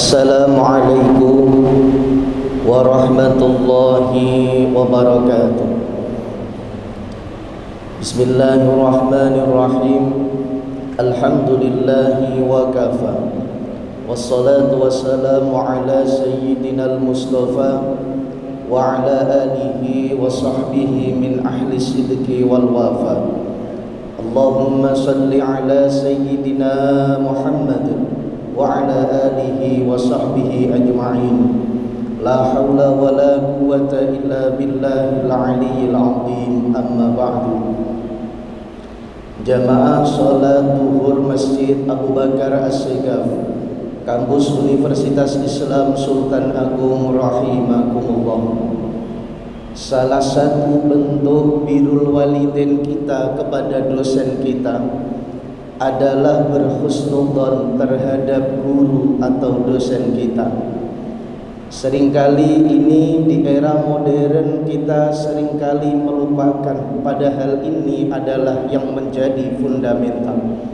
Assalamualaikum warahmatullahi wabarakatuh. Bismillahirrahmanirrahim. Alhamdulillahi wa kafa. Wassalatu wassalamu ala sayyidina al-Mustafa wa ala alihi wa sahbihi min ahli sidqi wal wafa. Allahumma salli ala sayyidina Muhammad wa ala alihi wa sahbihi ajma'in. La hawla wa la quwwata illa billahil aliyyil azim. Amma ba'du. Jamaah salat zuhur Masjid Abu Bakar As-Sigaf, Kampus Universitas Islam Sultan Agung rahimakumullah. Salah satu bentuk birrul walidain kita kepada dosen kita adalah berhusnudzon terhadap guru atau dosen kita. Seringkali ini di era modern kita seringkali melupakan, padahal ini adalah yang menjadi fundamental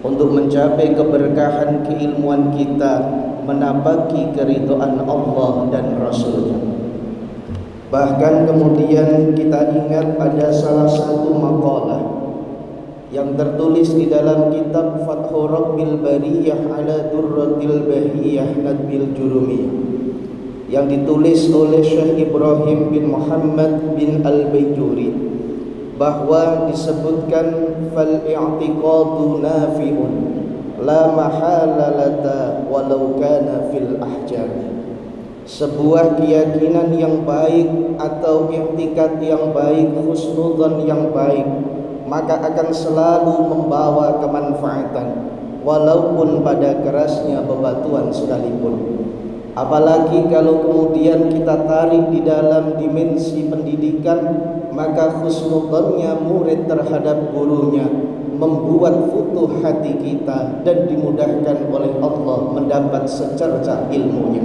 untuk mencapai keberkahan keilmuan kita, menapaki keridhaan Allah dan Rasulnya. Bahkan kemudian kita ingat pada salah satu maqalah yang tertulis di dalam kitab Fathu Rabbil Bariyah ala Durratil Bahiyah Nadbil Jurumiyah, yang ditulis oleh Syekh Ibrahim bin Muhammad bin Al-Baijuri, bahwa disebutkan fal i'tiqadu nafi'un la mahala lata walau kana fil ahjar. Sebuah keyakinan yang baik atau i'tikad yang baik, husnudzon yang baik, maka akan selalu membawa kemanfaatan walaupun pada kerasnya bebatuan sekalipun. Apalagi kalau kemudian kita tarik di dalam dimensi pendidikan, maka husnudzonnya murid terhadap gurunya membuat futuh hati kita dan dimudahkan oleh Allah mendapat secercah ilmunya.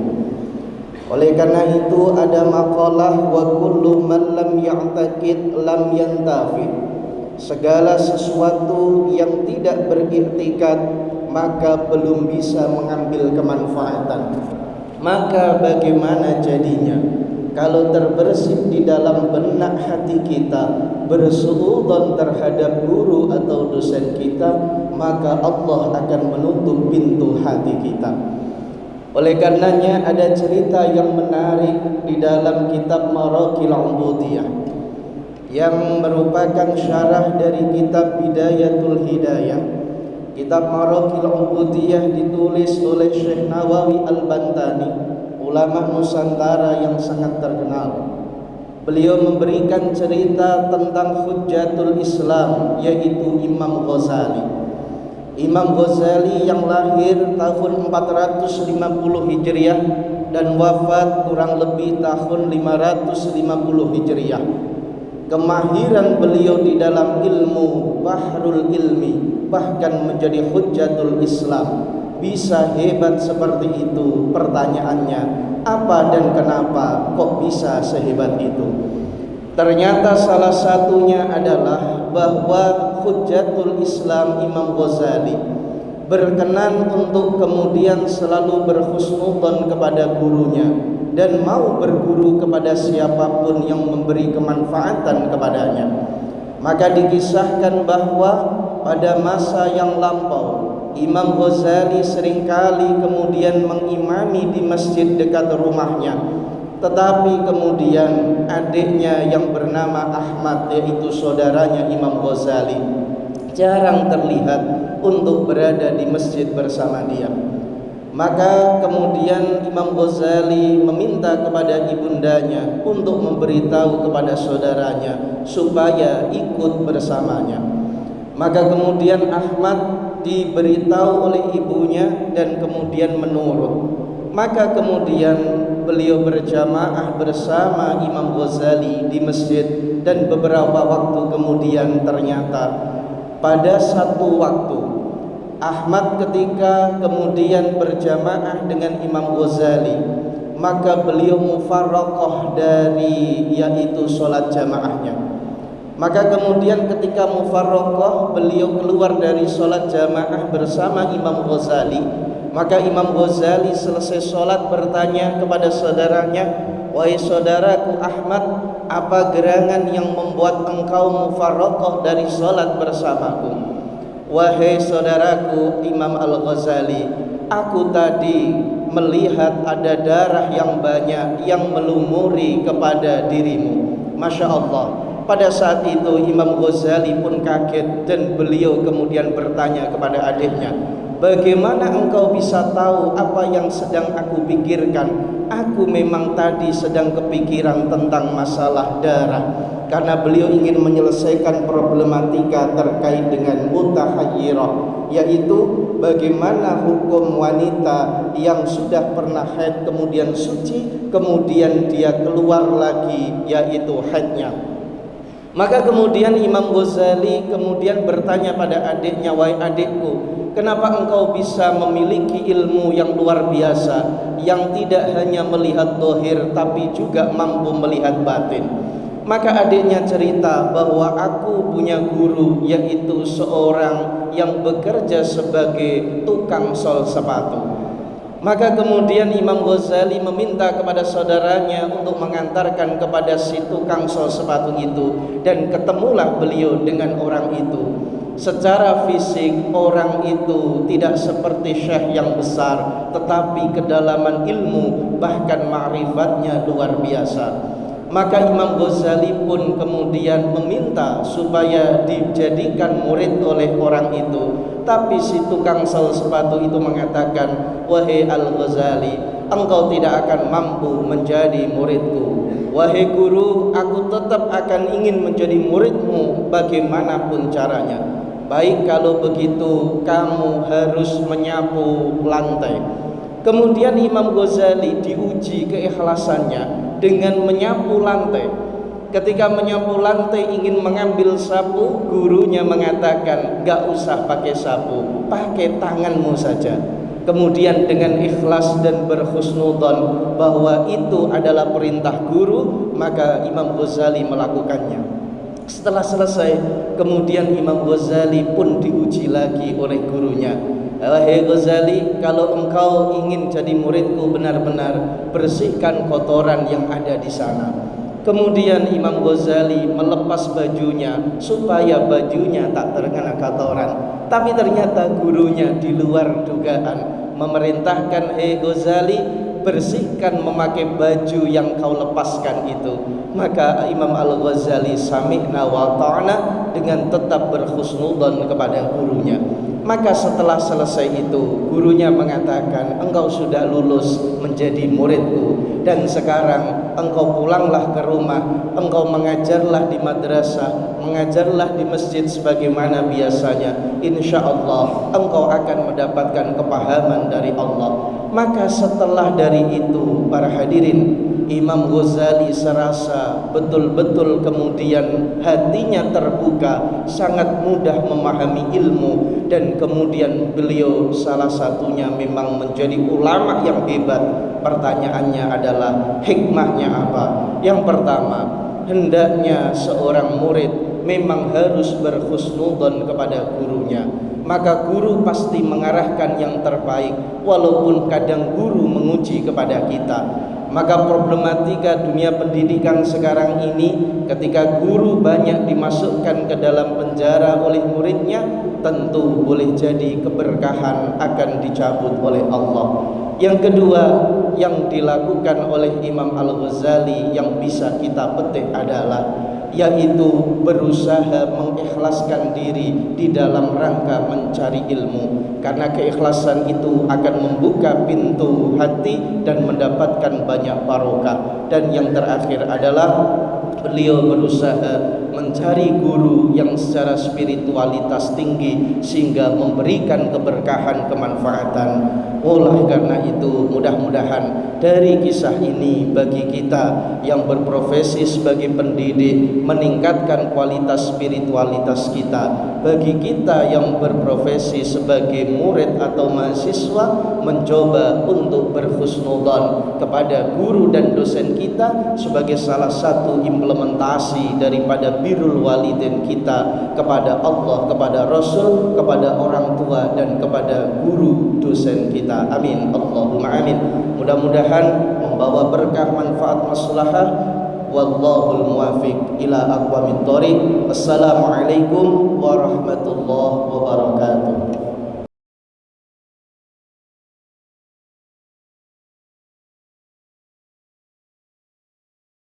Oleh karena itu ada maqalah wa kullu man lam ya'taqid lam yantafi. Segala sesuatu yang tidak beriktikad maka belum bisa mengambil kemanfaatan. Maka bagaimana jadinya kalau terbersit di dalam benak hati kita bersuudzon terhadap guru atau dosen kita, maka Allah akan menutup pintu hati kita. Oleh karenanya ada cerita yang menarik di dalam kitab Maraqil Ubudiyah yang merupakan syarah dari kitab Bidayatul Hidayah. Kitab Maraqil Ubudiyah ditulis oleh Syekh Nawawi Al-Bantani, ulama Nusantara yang sangat terkenal. Beliau memberikan cerita tentang Hujjatul Islam, yaitu Imam Ghazali. Imam Ghazali yang lahir tahun 450 Hijriah dan wafat kurang lebih tahun 550 Hijriah. Kemahiran beliau di dalam ilmu bahrul ilmi, bahkan menjadi hujjatul Islam. Bisa hebat seperti itu? Pertanyaannya, apa dan kenapa kok bisa sehebat itu? Ternyata salah satunya adalah bahwa hujjatul Islam Imam Ghazali berkenan untuk kemudian selalu berhusnudzon kepada gurunya dan mau berguru kepada siapapun yang memberi kemanfaatan kepadanya. Maka dikisahkan bahwa pada masa yang lampau Imam Ghazali seringkali kemudian mengimami di masjid dekat rumahnya, tetapi kemudian adiknya yang bernama Ahmad, yaitu saudaranya Imam Ghazali, jarang terlihat untuk berada di masjid bersama dia. Maka kemudian Imam Ghazali meminta kepada ibundanya untuk memberitahu kepada saudaranya supaya ikut bersamanya. Maka kemudian Ahmad diberitahu oleh ibunya dan kemudian menurut. Maka kemudian beliau berjamaah bersama Imam Ghazali di masjid, dan beberapa waktu kemudian ternyata pada satu waktu Ahmad ketika kemudian berjamaah dengan Imam Ghazali, maka beliau mufarraqah dari yaitu sholat jamaahnya. Maka kemudian ketika mufarraqah beliau keluar dari sholat jamaah bersama Imam Ghazali, Maka Imam Ghazali selesai sholat bertanya kepada saudaranya, "Wahai saudaraku Ahmad, apa gerangan yang membuat engkau mufarraqah dari sholat bersamaku?" "Wahai saudaraku Imam Al-Ghazali, aku tadi melihat ada darah yang banyak yang melumuri kepada dirimu." Masya Allah. Pada saat itu Imam Ghazali pun kaget dan beliau kemudian bertanya kepada adiknya, "Bagaimana engkau bisa tahu apa yang sedang aku pikirkan?" "Aku memang tadi sedang kepikiran tentang masalah darah." Karena beliau ingin menyelesaikan problematika terkait dengan mutahayyirah, yaitu bagaimana hukum wanita yang sudah pernah haid kemudian suci, kemudian dia keluar lagi, yaitu haidnya. Maka kemudian Imam Ghazali kemudian bertanya pada adiknya, "Wahai adikku, kenapa engkau bisa memiliki ilmu yang luar biasa, yang tidak hanya melihat zahir tapi juga mampu melihat batin?" Maka adiknya cerita bahwa aku punya guru, yaitu seorang yang bekerja sebagai tukang sol sepatu. Maka kemudian Imam Ghazali meminta kepada saudaranya untuk mengantarkan kepada si tukang sol sepatu itu, dan ketemulah beliau dengan orang itu. Secara fisik orang itu tidak seperti syekh yang besar, tetapi kedalaman ilmu bahkan ma'rifatnya luar biasa. Maka Imam Ghazali pun kemudian meminta supaya dijadikan murid oleh orang itu. Tapi si tukang sol sepatu itu mengatakan, "Wahai Al-Ghazali, engkau tidak akan mampu menjadi muridku. Wahai guru, aku tetap akan ingin menjadi muridmu bagaimanapun caranya. Baik, kalau begitu kamu harus menyapu lantai." Kemudian Imam Ghazali diuji keikhlasannya dengan menyapu lantai. Ketika menyapu lantai ingin mengambil sapu, gurunya mengatakan, "Gak usah pakai sapu, pakai tanganmu saja." Kemudian dengan ikhlas dan berhusnudzon bahwa itu adalah perintah guru, maka Imam Ghazali melakukannya. Setelah selesai, kemudian Imam Ghazali pun diuji lagi oleh gurunya. "Wahai Ghazali, kalau engkau ingin jadi muridku benar-benar, bersihkan kotoran yang ada di sana." Kemudian Imam Ghazali melepas bajunya supaya bajunya tak terkena kotoran. Tapi ternyata gurunya di luar dugaan memerintahkan, "Hei Ghazali, bersihkan memakai baju yang kau lepaskan itu." Maka Imam Al-Ghazali sami'na wa ta'na dengan tetap berhusnudzon kepada gurunya. Maka setelah selesai itu, gurunya mengatakan, "Engkau sudah lulus menjadi muridku, dan sekarang engkau pulanglah ke rumah, engkau mengajarlah di madrasah, mengajarlah di masjid sebagaimana biasanya. Insya Allah engkau akan mendapatkan kepahaman dari Allah." Maka setelah dari itu, para hadirin, Imam Ghazali serasa betul-betul kemudian hatinya terbuka, sangat mudah memahami ilmu, dan kemudian beliau salah satunya memang menjadi ulama yang hebat. Pertanyaannya adalah hikmahnya apa? Yang pertama, hendaknya seorang murid memang harus berhusnudzon kepada gurunya. Maka guru pasti mengarahkan yang terbaik, walaupun kadang guru menguji kepada kita. Maka problematika dunia pendidikan sekarang ini, ketika guru banyak dimasukkan ke dalam penjara oleh muridnya, tentu boleh jadi keberkahan akan dicabut oleh Allah. Yang kedua yang dilakukan oleh Imam Al-Ghazali yang bisa kita petik adalah yaitu berusaha mengikhlaskan diri di dalam rangka mencari ilmu, karena keikhlasan itu akan membuka pintu hati dan mendapatkan banyak barokah. Dan yang terakhir adalah beliau berusaha mencari guru yang secara spiritualitas tinggi sehingga memberikan keberkahan, kemanfaatan. Oleh karena itu, mudah-mudahan dari kisah ini bagi kita yang berprofesi sebagai pendidik meningkatkan kualitas spiritualitas kita, bagi kita yang berprofesi sebagai murid atau mahasiswa mencoba untuk berhusnudzon kepada guru dan dosen kita sebagai salah satu implementasi daripada birrul walidain kita kepada Allah, kepada Rasul, kepada orang tua dan kepada guru dosen kita. Amin, Allahumma amin. Mudah-mudahan membawa berkah, manfaat, maslahah. Wallahul muwaffiq ila aqwamit thoriq. Assalamualaikum warahmatullahi wabarakatuh.